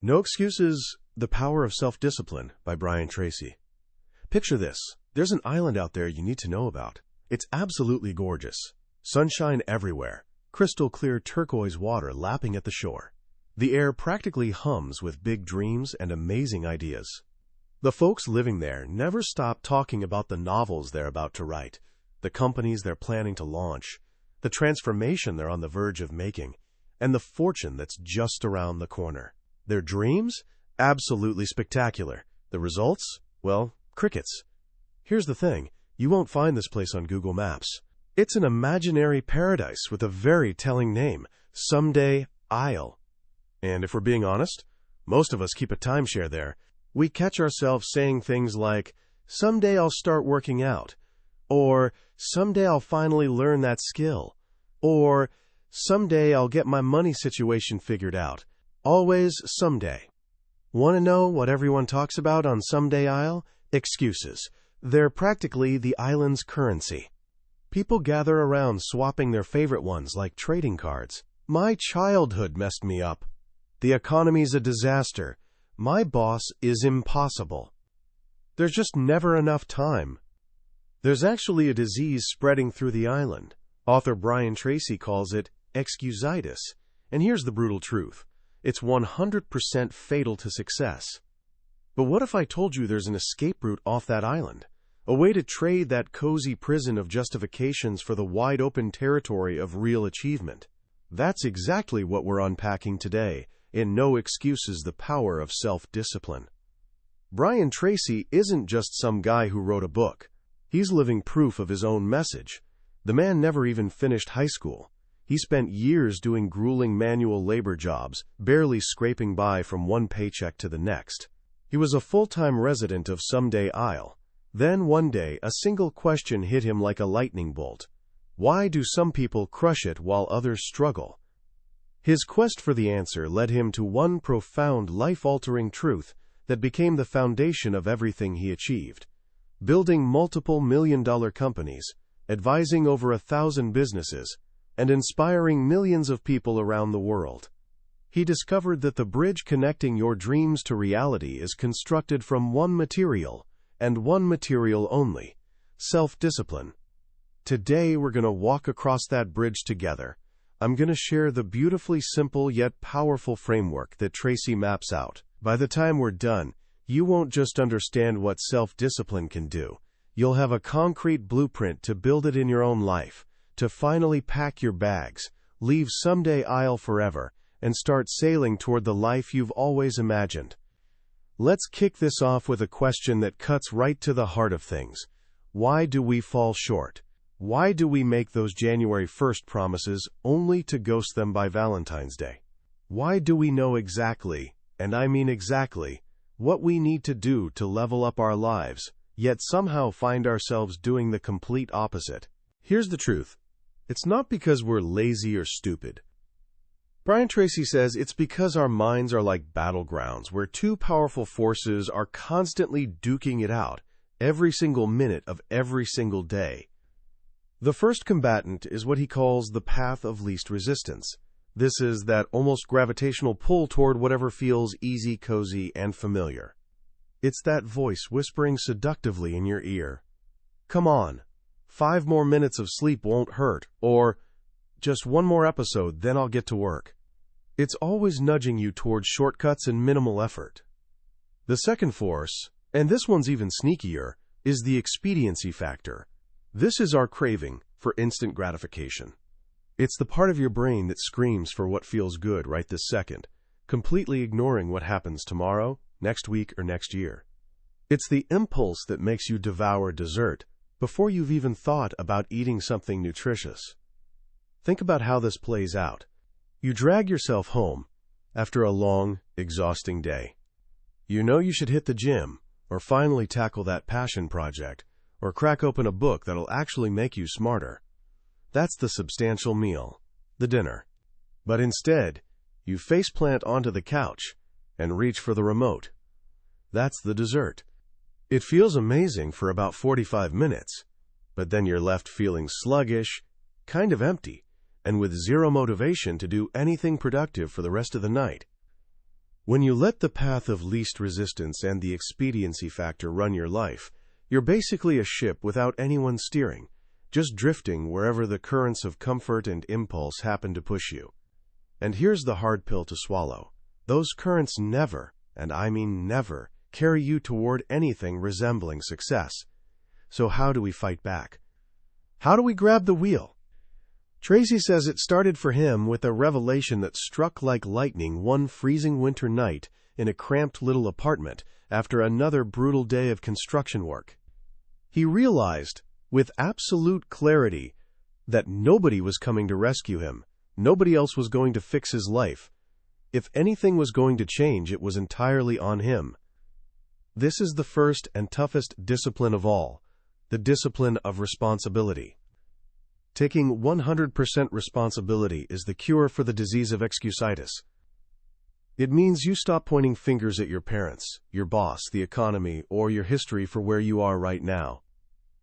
No Excuses, The Power of Self-Discipline by Brian Tracy. Picture this. There's an island out there you need to know about. It's absolutely gorgeous. Sunshine everywhere. Crystal clear turquoise water lapping at the shore. The air practically hums with big dreams and amazing ideas. The folks living there never stop talking about the novels they're about to write, the companies they're planning to launch, the transformation they're on the verge of making, and the fortune that's just around the corner. Their dreams? Absolutely spectacular. The results? Well, crickets. Here's the thing. You won't find this place on Google Maps. It's an imaginary paradise with a very telling name, Someday Isle. And if we're being honest, most of us keep a timeshare there. We catch ourselves saying things like, someday I'll start working out, or someday I'll finally learn that skill, or someday I'll get my money situation figured out. Always someday. Want to know what everyone talks about on Someday Isle? Excuses. They're practically the island's currency. People gather around swapping their favorite ones like trading cards. My childhood messed me up. The economy's a disaster. My boss is impossible. There's just never enough time. There's actually a disease spreading through the island. Author Brian Tracy calls it excusitis. And here's the brutal truth. It's 100% fatal to success. But what if I told you there's an escape route off that island? A way to trade that cozy prison of justifications for the wide-open territory of real achievement? That's exactly what we're unpacking today in No Excuses, The Power of Self-Discipline. Brian Tracy isn't just some guy who wrote a book. He's living proof of his own message. The man never even finished high school. He spent years doing grueling manual labor jobs, barely scraping by from one paycheck to the next. He was a full-time resident of Someday Isle. Then one day, a single question hit him like a lightning bolt. Why do some people crush it while others struggle? His quest for the answer led him to one profound, life-altering truth that became the foundation of everything he achieved. Building multiple million-dollar companies, advising over 1,000 businesses, and inspiring millions of people around the world. He discovered that the bridge connecting your dreams to reality is constructed from one material, and one material only: self-discipline. Today we're going to walk across that bridge together. I'm going to share the beautifully simple yet powerful framework that Tracy maps out. By the time we're done, you won't just understand what self-discipline can do. You'll have a concrete blueprint to build it in your own life, to finally pack your bags, leave Someday Isle forever, and start sailing toward the life you've always imagined. Let's kick this off with a question that cuts right to the heart of things. Why do we fall short? Why do we make those January 1st promises only to ghost them by Valentine's Day? Why do we know exactly, and I mean exactly, what we need to do to level up our lives, yet somehow find ourselves doing the complete opposite? Here's the truth. It's not because we're lazy or stupid. Brian Tracy says it's because our minds are like battlegrounds where two powerful forces are constantly duking it out every single minute of every single day. The first combatant is what he calls the path of least resistance. This is that almost gravitational pull toward whatever feels easy, cozy, and familiar. It's that voice whispering seductively in your ear. Come on, 5 more minutes of sleep won't hurt, or just 1 more episode, then I'll get to work. It's always nudging you towards shortcuts and minimal effort. The second force, and this one's even sneakier, is the expediency factor. This is our craving for instant gratification. It's the part of your brain that screams for what feels good right this second, completely ignoring what happens tomorrow, next week, or next year. It's the impulse that makes you devour dessert before you've even thought about eating something nutritious. Think about how this plays out. You drag yourself home after a long, exhausting day. You know you should hit the gym, or finally tackle that passion project, or crack open a book that'll actually make you smarter. That's the substantial meal, the dinner. But instead, you faceplant onto the couch and reach for the remote. That's the dessert. It feels amazing for about 45 minutes, but then you're left feeling sluggish, kind of empty, and with zero motivation to do anything productive for the rest of the night. When you let the path of least resistance and the expediency factor run your life, you're basically a ship without anyone steering, just drifting wherever the currents of comfort and impulse happen to push you. And here's the hard pill to swallow. Those currents never, and I mean never, carry you toward anything resembling success. So how do we fight back? How do we grab the wheel? Tracy says it started for him with a revelation that struck like lightning one freezing winter night in a cramped little apartment after another brutal day of construction work. He realized, with absolute clarity, that nobody was coming to rescue him. Nobody else was going to fix his life. If anything was going to change, it was entirely on him. This is the first and toughest discipline of all, the discipline of responsibility. Taking 100% responsibility is the cure for the disease of excusitis. It means you stop pointing fingers at your parents, your boss, the economy, or your history for where you are right now.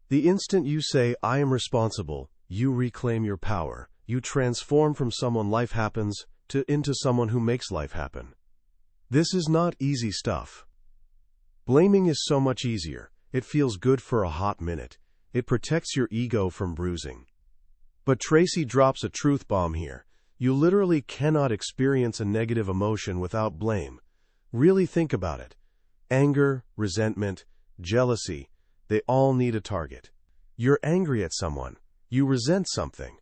The instant you say, "I am responsible," you reclaim your power. You transform from someone life happens into someone who makes life happen. This is not easy stuff. Blaming is so much easier. It feels good for a hot minute. It protects your ego from bruising. But Tracy drops a truth bomb here. You literally cannot experience a negative emotion without blame. Really think about it. Anger, resentment, jealousy, they all need a target. You're angry at someone. You resent something.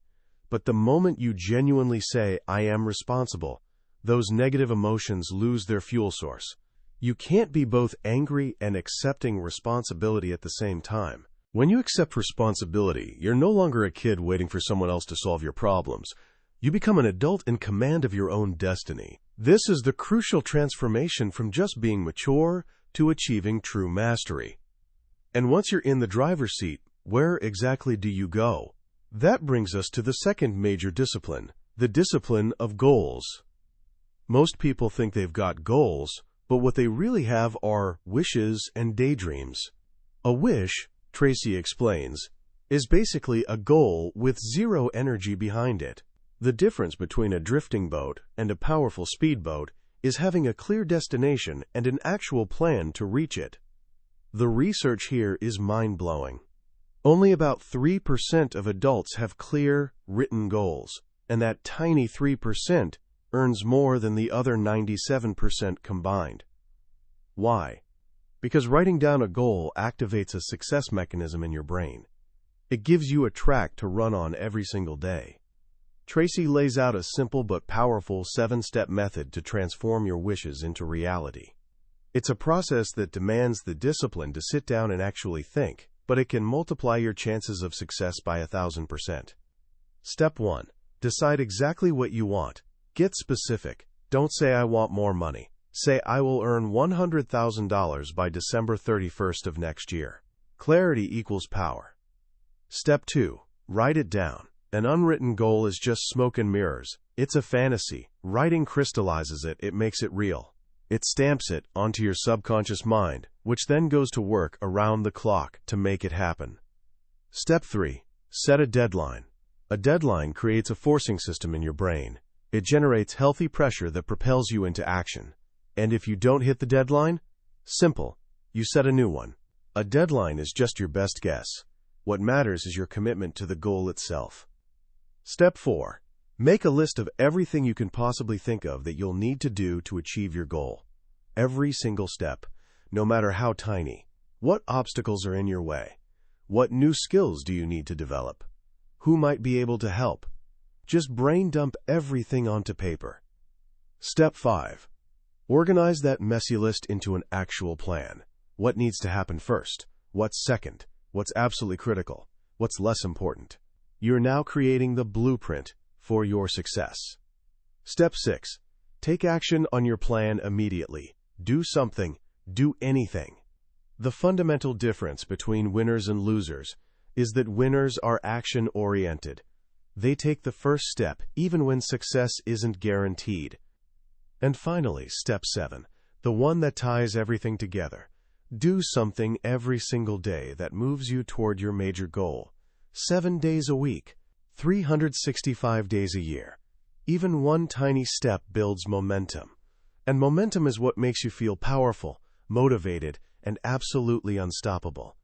But the moment you genuinely say, "I am responsible," those negative emotions lose their fuel source. You can't be both angry and accepting responsibility at the same time. When you accept responsibility, you're no longer a kid waiting for someone else to solve your problems. You become an adult in command of your own destiny. This is the crucial transformation from just being mature to achieving true mastery. And once you're in the driver's seat, where exactly do you go? That brings us to the second major discipline, the discipline of goals. Most people think they've got goals, but what they really have are wishes and daydreams. A wish, Tracy explains, is basically a goal with zero energy behind it. The difference between a drifting boat and a powerful speedboat is having a clear destination and an actual plan to reach it. The research here is mind-blowing. Only about 3% of adults have clear, written goals, and that tiny 3% earns more than the other 97% combined. Why? Because writing down a goal activates a success mechanism in your brain. It gives you a track to run on every single day. Tracy lays out a simple but powerful 7-step method to transform your wishes into reality. It's a process that demands the discipline to sit down and actually think, but it can multiply your chances of success by 1,000%. Step 1. Decide exactly what you want. Get specific. Don't say, "I want more money." Say, "I will earn $100,000 by December 31st of next year." Clarity equals power. Step 2. Write it down. An unwritten goal is just smoke and mirrors. It's a fantasy. Writing crystallizes it. It makes it real. It stamps it onto your subconscious mind, which then goes to work around the clock to make it happen. Step 3. Set a deadline. A deadline creates a forcing system in your brain. It generates healthy pressure that propels you into action. And if you don't hit the deadline, simple, you set a new one. A deadline is just your best guess. What matters is your commitment to the goal itself. Step 4. Make a list of everything you can possibly think of that you'll need to do to achieve your goal. Every single step, no matter how tiny. What obstacles are in your way? What new skills do you need to develop? Who might be able to help? Just brain dump everything onto paper. Step 5. Organize that messy list into an actual plan. What needs to happen first? What's second? What's absolutely critical? What's less important? You're now creating the blueprint for your success. Step 6. Take action on your plan immediately. Do something. Do anything. The fundamental difference between winners and losers is that winners are action-oriented. They take the first step even when success isn't guaranteed. And finally, step 7, the one that ties everything together. Do something every single day that moves you toward your major goal. 7 days a week, 365 days a year. Even one tiny step builds momentum. And momentum is what makes you feel powerful, motivated, and absolutely unstoppable.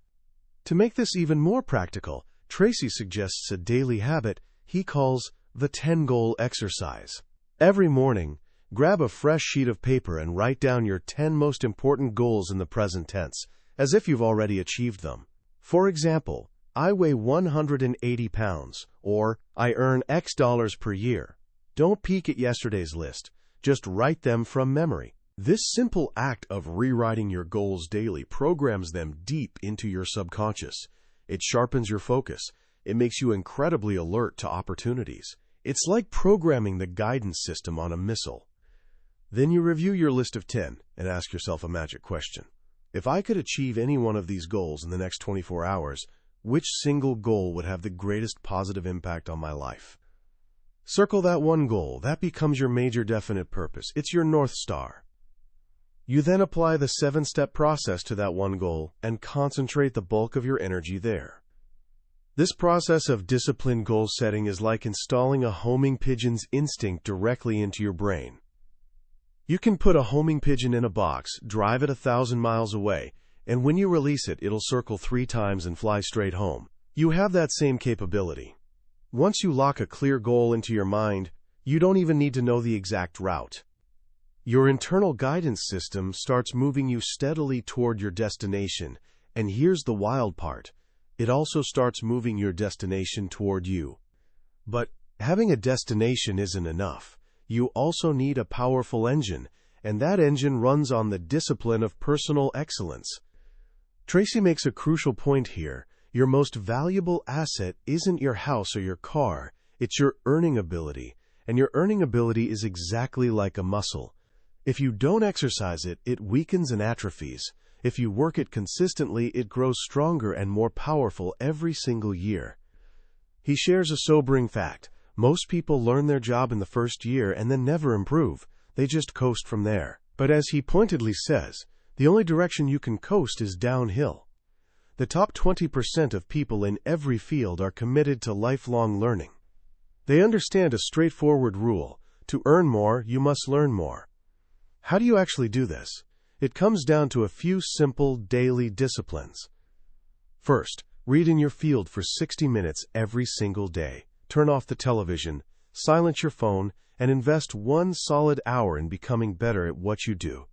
To make this even more practical, Tracy suggests a daily habit he calls the 10-goal exercise. Every morning, grab a fresh sheet of paper and write down your 10 most important goals in the present tense, as if you've already achieved them. For example, I weigh 180 pounds, or I earn X dollars per year. Don't peek at yesterday's list. Just write them from memory. This simple act of rewriting your goals daily programs them deep into your subconscious. It sharpens your focus. It makes you incredibly alert to opportunities. It's like programming the guidance system on a missile. Then you review your list of 10 and ask yourself a magic question. If I could achieve any one of these goals in the next 24 hours, which single goal would have the greatest positive impact on my life? Circle that one goal. That becomes your major definite purpose. It's your North Star. You then apply the 7-step process to that one goal and concentrate the bulk of your energy there. This process of disciplined goal setting is like installing a homing pigeon's instinct directly into your brain. You can put a homing pigeon in a box, drive it 1,000 miles away, and when you release it, it'll circle 3 times and fly straight home. You have that same capability. Once you lock a clear goal into your mind, you don't even need to know the exact route. Your internal guidance system starts moving you steadily toward your destination, and here's the wild part. It also starts moving your destination toward you. But having a destination isn't enough. You also need a powerful engine, and that engine runs on the discipline of personal excellence. Tracy makes a crucial point here. Your most valuable asset isn't your house or your car, it's your earning ability, and your earning ability is exactly like a muscle. If you don't exercise it, it weakens and atrophies. If you work it consistently, it grows stronger and more powerful every single year. He shares a sobering fact. Most people learn their job in the first year and then never improve. They just coast from there. But as he pointedly says, the only direction you can coast is downhill. The top 20% of people in every field are committed to lifelong learning. They understand a straightforward rule. To earn more, you must learn more. How do you actually do this? It comes down to a few simple daily disciplines. First, read in your field for 60 minutes every single day. Turn off the television, silence your phone, and invest 1 solid hour in becoming better at what you do.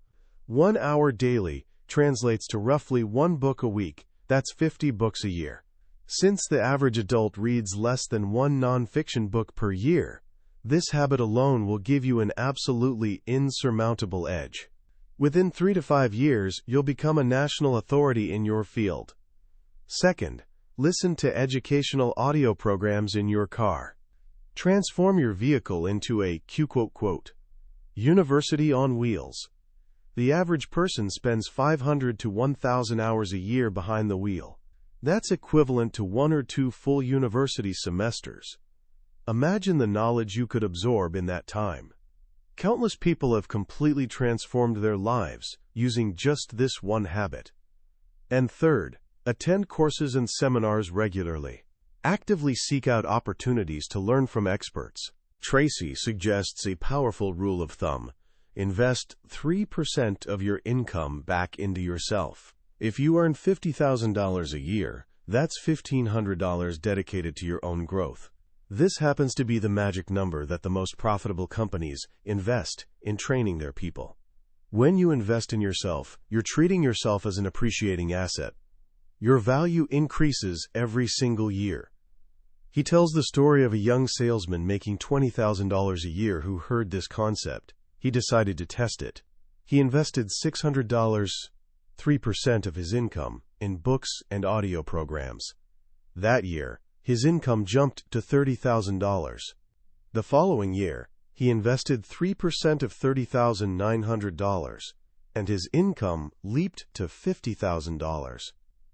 1 hour daily translates to roughly 1 book a week. That's 50 books a year. Since the average adult reads less than 1 nonfiction book per year, this habit alone will give you an absolutely insurmountable edge. Within 3 to 5 years, you'll become a national authority in your field. Second, listen to educational audio programs in your car. Transform your vehicle into a university on wheels. The average person spends 500 to 1,000 hours a year behind the wheel. That's equivalent to 1 or 2 full university semesters. Imagine the knowledge you could absorb in that time. Countless people have completely transformed their lives using just this one habit. And third, attend courses and seminars regularly. Actively seek out opportunities to learn from experts. Tracy suggests a powerful rule of thumb. Invest 3% of your income back into yourself. If you earn $50,000 a year, that's $1,500 dedicated to your own growth. This happens to be the magic number that the most profitable companies invest in training their people. When you invest in yourself, you're treating yourself as an appreciating asset. Your value increases every single year. He tells the story of a young salesman making $20,000 a year who heard this concept. He decided to test it. He invested $600, 3% of his income, in books and audio programs. That year, his income jumped to $30,000. The following year, he invested 3% of $30,900, and his income leaped to $50,000.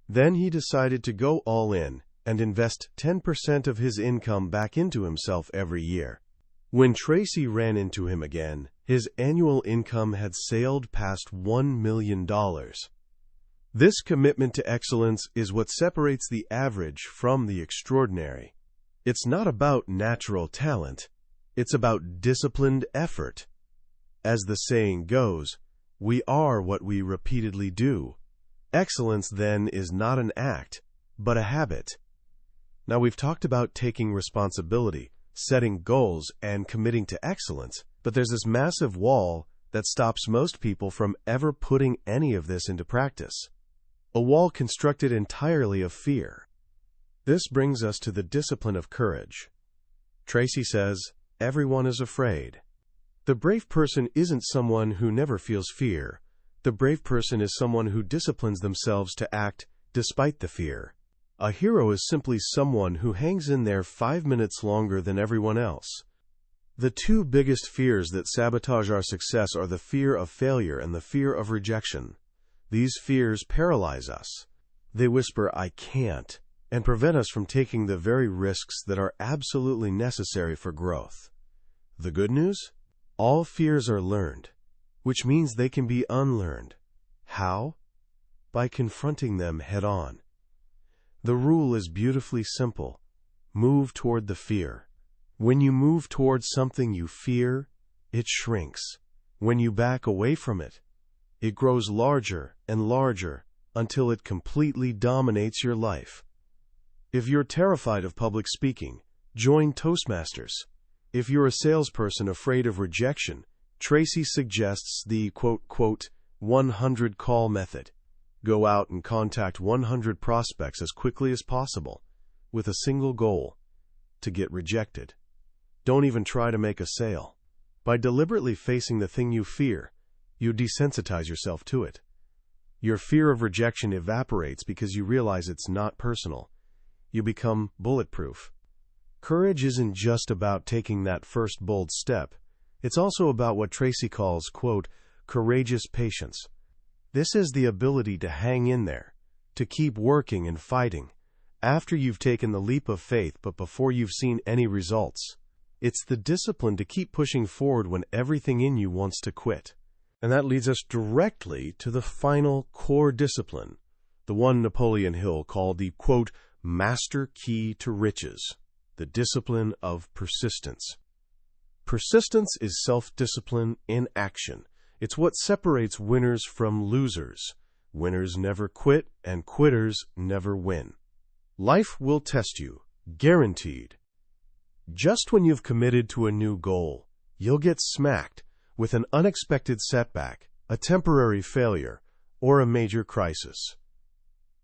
Then he decided to go all in and invest 10% of his income back into himself every year. When Tracy ran into him again, his annual income had sailed past $1 million. This commitment to excellence is what separates the average from the extraordinary. It's not about natural talent. It's about disciplined effort. As the saying goes, we are what we repeatedly do. Excellence, then, is not an act, but a habit. Now, we've talked about taking responsibility, setting goals, and committing to excellence, but there's this massive wall that stops most people from ever putting any of this into practice. A wall constructed entirely of fear. This brings us to the discipline of courage. Tracy says, everyone is afraid. The brave person isn't someone who never feels fear. The brave person is someone who disciplines themselves to act despite the fear. A hero is simply someone who hangs in there 5 minutes longer than everyone else. The two biggest fears that sabotage our success are the fear of failure and the fear of rejection. These fears paralyze us. They whisper, "I can't," and prevent us from taking the very risks that are absolutely necessary for growth. The good news? All fears are learned, which means they can be unlearned. How? By confronting them head-on. The rule is beautifully simple. Move toward the fear. When you move towards something you fear, it shrinks. When you back away from it, it grows larger and larger until it completely dominates your life. If you're terrified of public speaking, join Toastmasters. If you're a salesperson afraid of rejection, Tracy suggests the quote, 100 call method. Go out and contact 100 prospects as quickly as possible, with a single goal: to get rejected. Don't even try to make a sale. By deliberately facing the thing you fear, you desensitize yourself to it. Your fear of rejection evaporates because you realize it's not personal. You become bulletproof. Courage isn't just about taking that first bold step. It's also about what Tracy calls, quote, courageous patience. This is the ability to hang in there, to keep working and fighting, after you've taken the leap of faith but before you've seen any results. It's the discipline to keep pushing forward when everything in you wants to quit. And that leads us directly to the final core discipline, the one Napoleon Hill called the, quote, master key to riches, the discipline of persistence. Persistence is self-discipline in action. It's what separates winners from losers. Winners never quit, and quitters never win. Life will test you, guaranteed. Just when you've committed to a new goal, you'll get smacked with an unexpected setback, a temporary failure, or a major crisis.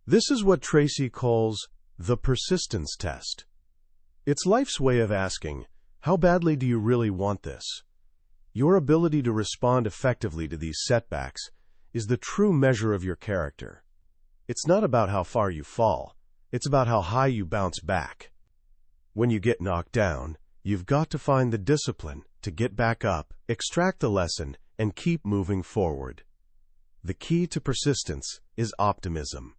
This is what Tracy calls the persistence test. It's life's way of asking, how badly do you really want this? Your ability to respond effectively to these setbacks is the true measure of your character. It's not about how far you fall. It's about how high you bounce back. When you get knocked down, you've got to find the discipline to get back up, extract the lesson, and keep moving forward. The key to persistence is optimism.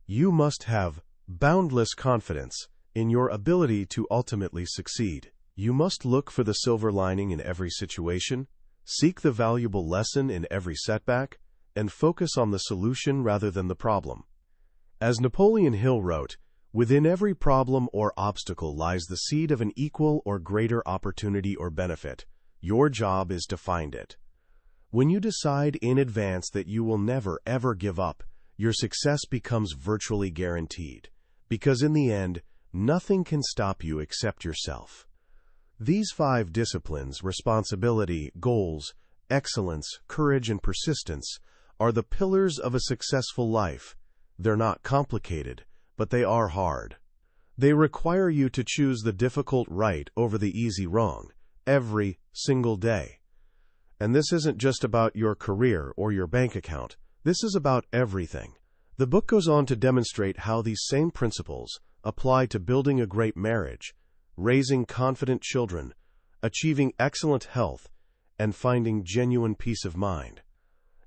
You must have boundless confidence in your ability to ultimately succeed. You must look for the silver lining in every situation, seek the valuable lesson in every setback, and focus on the solution rather than the problem. As Napoleon Hill wrote, within every problem or obstacle lies the seed of an equal or greater opportunity or benefit. Your job is to find it. When you decide in advance that you will never, ever give up, your success becomes virtually guaranteed, because in the end, nothing can stop you except yourself. These 5 disciplines, responsibility, goals, excellence, courage, and persistence, are the pillars of a successful life. They're not complicated, but they are hard. They require you to choose the difficult right over the easy wrong, every single day. And this isn't just about your career or your bank account. This is about everything. The book goes on to demonstrate how these same principles apply to building a great marriage, raising confident children, achieving excellent health, and finding genuine peace of mind.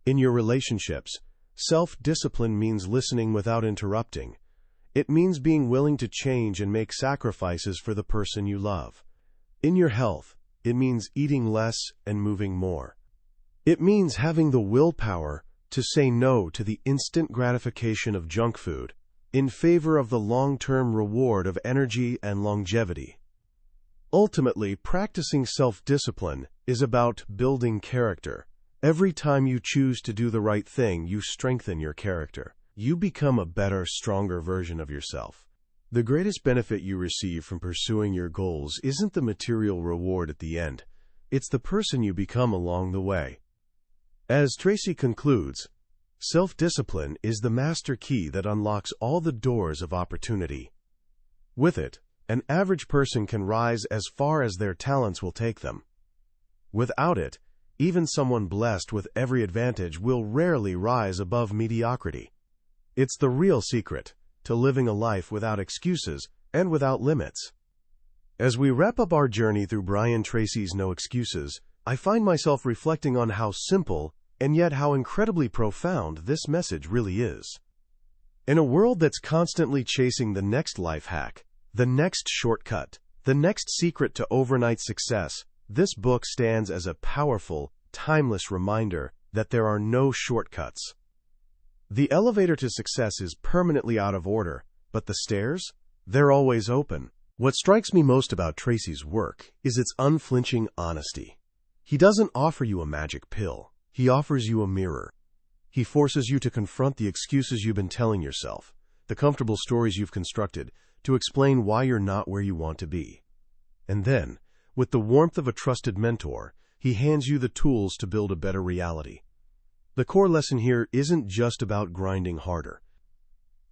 In your relationships, self-discipline means listening without interrupting. It means being willing to change and make sacrifices for the person you love. In your health, it means eating less and moving more. It means having the willpower to say no to the instant gratification of junk food in favor of the long-term reward of energy and longevity. Ultimately, practicing self-discipline is about building character. Every time you choose to do the right thing, you strengthen your character. You become a better, stronger version of yourself. The greatest benefit you receive from pursuing your goals isn't the material reward at the end. It's the person you become along the way. As Tracy concludes, self-discipline is the master key that unlocks all the doors of opportunity. With it, an average person can rise as far as their talents will take them. Without it, even someone blessed with every advantage will rarely rise above mediocrity. It's the real secret to living a life without excuses and without limits. As we wrap up our journey through Brian Tracy's No Excuses, I find myself reflecting on how simple and yet how incredibly profound this message really is. In a world that's constantly chasing the next life hack, the next shortcut, the next secret to overnight success, this book stands as a powerful, timeless reminder that there are no shortcuts. The elevator to success is permanently out of order, but the stairs? They're always open. What strikes me most about Tracy's work is its unflinching honesty. He doesn't offer you a magic pill. He offers you a mirror. He forces you to confront the excuses you've been telling yourself, the comfortable stories you've constructed, to explain why you're not where you want to be. And then, with the warmth of a trusted mentor, he hands you the tools to build a better reality. The core lesson here isn't just about grinding harder.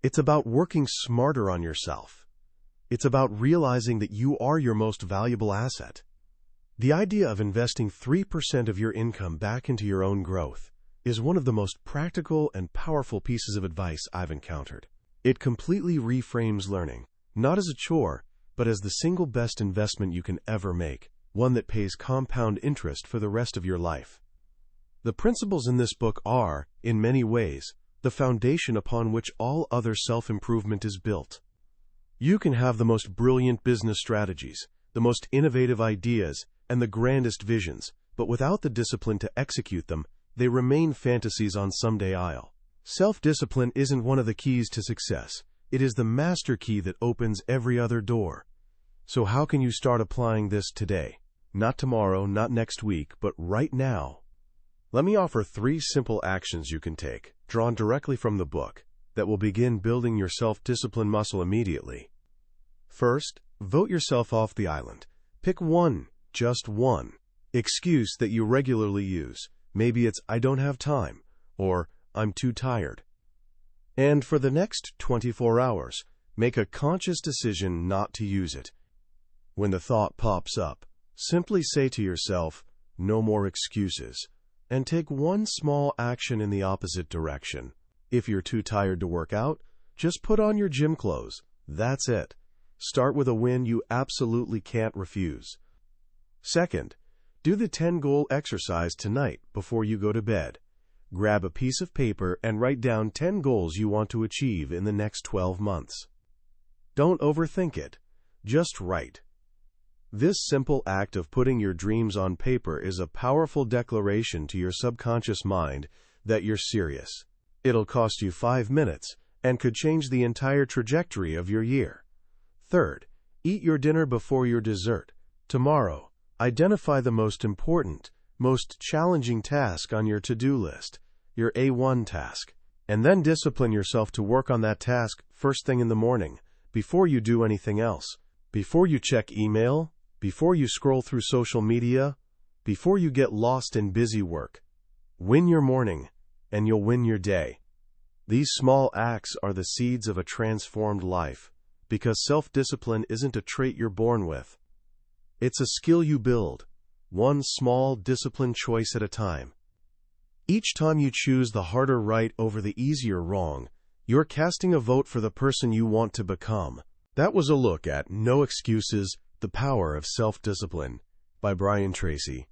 It's about working smarter on yourself. It's about realizing that you are your most valuable asset. The idea of investing 3% of your income back into your own growth is one of the most practical and powerful pieces of advice I've encountered. It completely reframes learning, not as a chore, but as the single best investment you can ever make, one that pays compound interest for the rest of your life. The principles in this book are, in many ways, the foundation upon which all other self-improvement is built. You can have the most brilliant business strategies, the most innovative ideas, and the grandest visions, but without the discipline to execute them, they remain fantasies on someday I'll. Self-discipline isn't one of the keys to success. It is the master key that opens every other door. So how can you start applying this today? Not tomorrow, not next week, but right now. Let me offer 3 simple actions you can take, drawn directly from the book, that will begin building your self-discipline muscle immediately. First, vote yourself off the island. Pick one, just one, excuse that you regularly use. Maybe it's, I don't have time, or I'm too tired. And for the next 24 hours, make a conscious decision not to use it. When the thought pops up, simply say to yourself, no more excuses, and take one small action in the opposite direction. If you're too tired to work out, just put on your gym clothes. That's it. Start with a win you absolutely can't refuse. Second, do the 10-goal exercise tonight before you go to bed. Grab a piece of paper and write down 10 goals you want to achieve in the next 12 months. Don't overthink it. Just write. This simple act of putting your dreams on paper is a powerful declaration to your subconscious mind that you're serious. It'll cost you 5 minutes and could change the entire trajectory of your year. Third, eat your dinner before your dessert. Tomorrow, identify the most important, most challenging task on your to-do list, your A1 task, and then discipline yourself to work on that task first thing in the morning, before you do anything else, before you check email, before you scroll through social media, before you get lost in busy work. Win your morning, and you'll win your day. These small acts are the seeds of a transformed life, because self-discipline isn't a trait you're born with. It's a skill you build, one small disciplined choice at a time. Each time you choose the harder right over the easier wrong, you're casting a vote for the person you want to become. That was a look at No Excuses, The Power of Self-Discipline by Brian Tracy.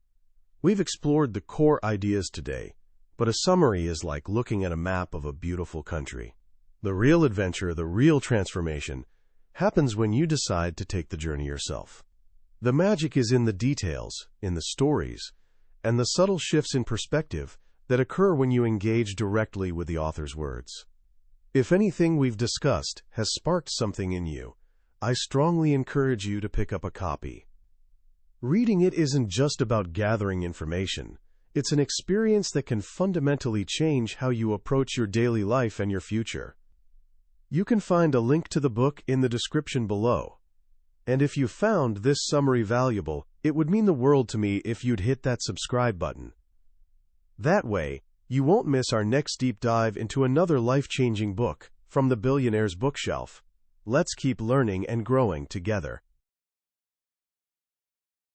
We've explored the core ideas today, but a summary is like looking at a map of a beautiful country. The real adventure, the real transformation, happens when you decide to take the journey yourself. The magic is in the details, in the stories, and the subtle shifts in perspective that occur when you engage directly with the author's words. If anything we've discussed has sparked something in you, I strongly encourage you to pick up a copy. Reading it isn't just about gathering information. It's an experience that can fundamentally change how you approach your daily life and your future. You can find a link to the book in the description below. And if you found this summary valuable, it would mean the world to me if you'd hit that subscribe button. That way, you won't miss our next deep dive into another life-changing book from the billionaire's bookshelf. Let's keep learning and growing together.